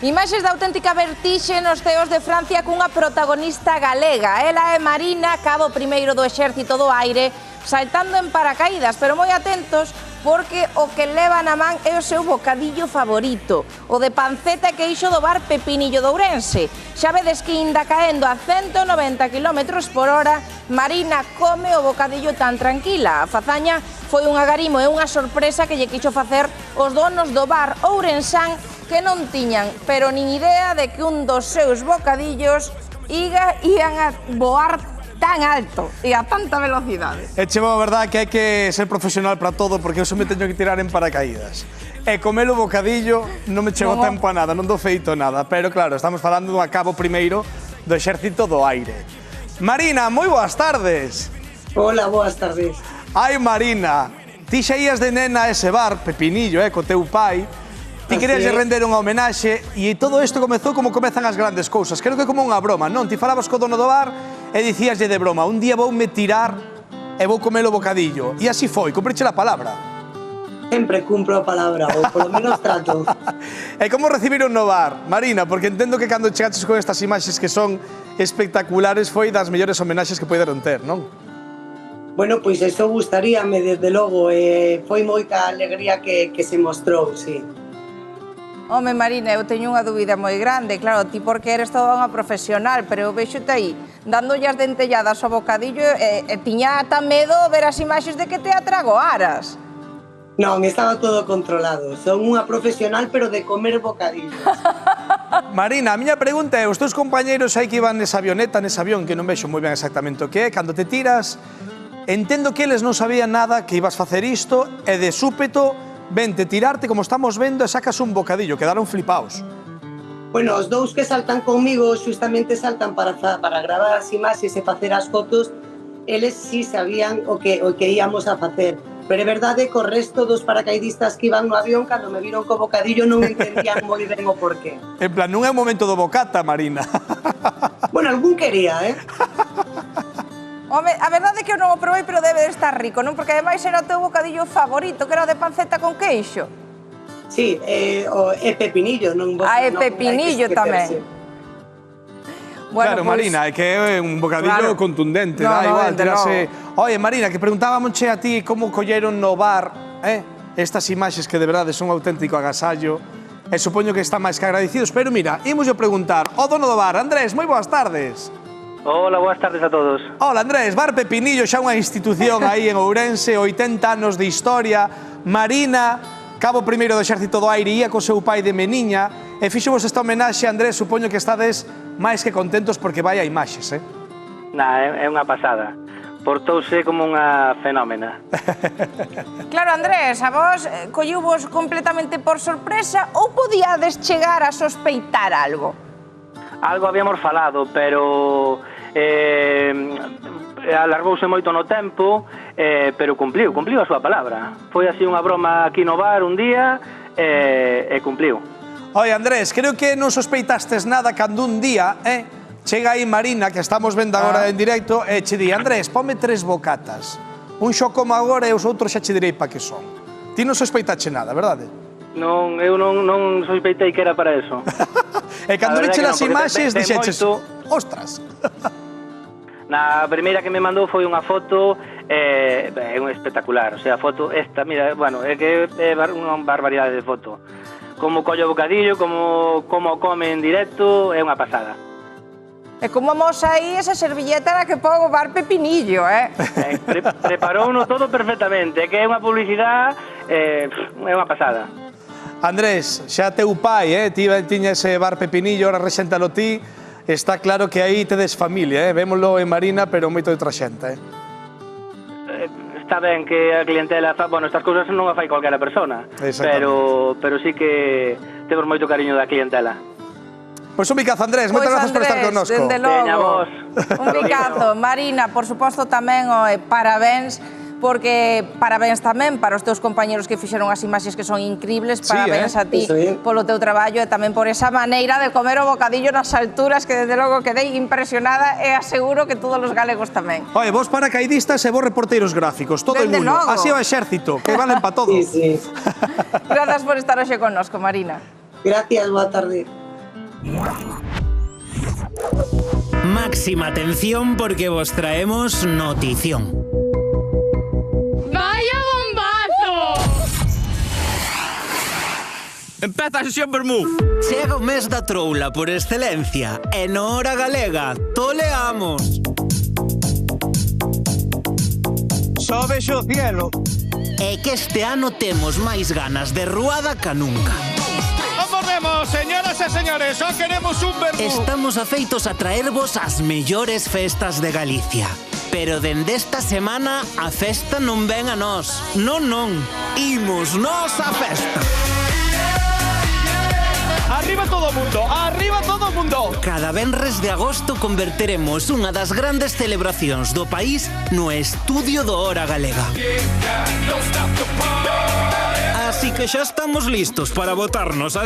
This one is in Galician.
Imaxes da auténtica vertixe nos ceos de Francia cunha protagonista galega. Ela é Marina, cabo primeiro do Exército do Aire, saltando en paracaídas, pero moi atentos porque o que leva na man é o seu bocadillo favorito, o de panceta e queixo do bar Pepinillo de Ourense. Xa vedes que inda caendo a 190 km/h, Marina come o bocadillo tan tranquila. A fazaña foi un agarimo e unha sorpresa que lle quixo facer os donos do bar ourensán, que non tiñan, pero nin idea de que un dos seus bocadillos ian a voar tan alto e a tanta velocidade. E chegou a verdade que hai que ser profesional para todo, porque eu só me teño que tirar en paracaídas. E comer o bocadillo non me chegou tempo a nada, non dou feito nada, pero claro, estamos falando dun cabo primeiro do Exército do Aire. Marina, moi boas tardes. Hola, boas tardes. Ai, Marina, ti xa ías de nena a ese bar, Pepinillo, co teu pai. Ti querías render unha homenaxe e todo isto comezou como comezan as grandes cousas. Creo que como unha broma, non? Ti falabas co dono do bar e dicíaslle de broma, un día voume tirar e vou comer o bocadillo. E así foi, cumpriche a palabra. Sempre cumpro a palabra, ou polo menos trato. E como recibiron no bar, Marina? Porque entendo que cando chegaches con estas imaxes que son espectaculares foi das mellores homenaxes que poderon ter, non? Bueno, pois eso gustaríame, desde logo, foi moita alegría que se mostrou, sí. Home, Marina, eu teño unha dúbida moi grande. Claro, ti porque eres toda unha profesional, pero eu vexote aí, dándolle as dentelladas ao bocadillo e tiña tan medo ver as imaxes de que te atragoaras. Non, estaba todo controlado. Son unha profesional, pero de comer bocadillos. Marina, a miña pregunta é, os teus compañeiros aí que iban nesa avioneta, nese avión, que non vexo moi ben exactamente o que é, cando te tiras, entendo que eles non sabían nada que ibas facer isto e de súpeto vente tirarte como estamos vendo e sacas un bocadillo, quedaron flipaos. Bueno, os dous que saltan conmigo xustamente saltan para gravar as imaxes e facer as fotos. Eles sí sabían o que íamos a facer, pero é verdade que o resto dos paracaidistas que iban no avión, cando me viron co bocadillo non entendían moi ben o porqué. En plan, non é o momento do bocata, Marina. Bueno, algún quería, Home, a verdade é que eu non o provei, pero debe de estar rico, non? Porque ademais era o teu bocadillo favorito, que era o de panceta con queixo. Sí, é pepinillo, non? É pepinillo tamén. Claro, Marina, é que é un bocadillo contundente, dá igual, tirase... Oye, Marina, que preguntábamos a ti como colleron no bar estas imaxes que de verdade son auténtico agasallo, e supoño que están máis que agradecidos, pero mira, imos yo preguntar ao dono do bar. Andrés, moi boas tardes. Hola, boas tardes a todos. Hola, Andrés, Bar Pepinillo, xa unha institución aí en Ourense, 80 anos de historia. Marina, cabo primeiro do Exército do Aire, ía co seu pai de meniña, e fixovos esta homenaxe, Andrés, supoño que estades máis que contentos porque vai a imaxes, É unha pasada. Portouse como unha fenómena. Claro, Andrés, a vos colluvos completamente por sorpresa ou podíades chegar a sospeitar algo? Algo habíamos falado, pero alargouse moito no tempo, pero cumpliu a súa palabra. Foi así unha broma aquí no bar un día e cumpliu. Oye, Andrés, creo que non sospeitastes nada cando un día, chega aí Marina, que estamos vendo agora en directo, e che di, Andrés, ponme 3 bocatas. Un xo como agora e os outros xa che direi pa que son. Ti non sospeitache nada, verdade? Non, eu non sospeitei que era para eso. E cando viche as imaxes, dixeches, ostras. Na primeira que me mandou foi unha foto, é un espectacular, o sea, a foto esta, mira, bueno, é que é unha barbaridade de foto. Como collo o bocadillo, como come en directo, é unha pasada. E como amosa aí esa servilleta na que pon o bar Pepinillo, Preparouno todo perfectamente, é que é unha publicidade, é unha pasada. Andrés, xa teu pai, tiña ese bar Pepinillo, ahora rexéntalo ti, está claro que aí tedes familia, vémoslo en Marina, pero moito de outra xente, Está ben que a clientela, bueno, estas cousas non a fai calquera persona, pero sí que temos moito cariño da clientela. Pois un bicazo, Andrés, moitas grazas por estar connosco. Dende logo. Un bicazo. Marina, por suposto, tamén parabéns, porque parabéns tamén para os teus compañeros que fixeron as imaxes que son increíbles, parabéns a ti polo teu traballo e tamén por esa maneira de comer o bocadillo nas alturas, que desde logo quedei impresionada e aseguro que todos os galegos tamén. Oye, vos paracaidistas e vos reporteiros gráficos, todo o mundo, así o exército, que valen pa todo. Sí. Grazas por estar hoxe connosco, Marina. Gracias, boa tarde. Máxima atención porque vos traemos notición. ¡Vaya bombazo! Empeza a sesión vermú. Chega o mes da troula por excelencia e no Hora Galega toleamos. Sobe xo cielo. É que este ano temos máis ganas de ruada ca nunca. Volvemos, señoras e señores, só queremos un vermú. Estamos afeitos a traervos as mellores festas de Galicia. Pero dende esta semana a festa non ven a nós. Non, imos nós a festa. Arriba todo o mundo, arriba todo o mundo. Cada venres de agosto converteremos unha das grandes celebracións do país no estudio do Hora Galega. Así que xa estamos listos para botarnos a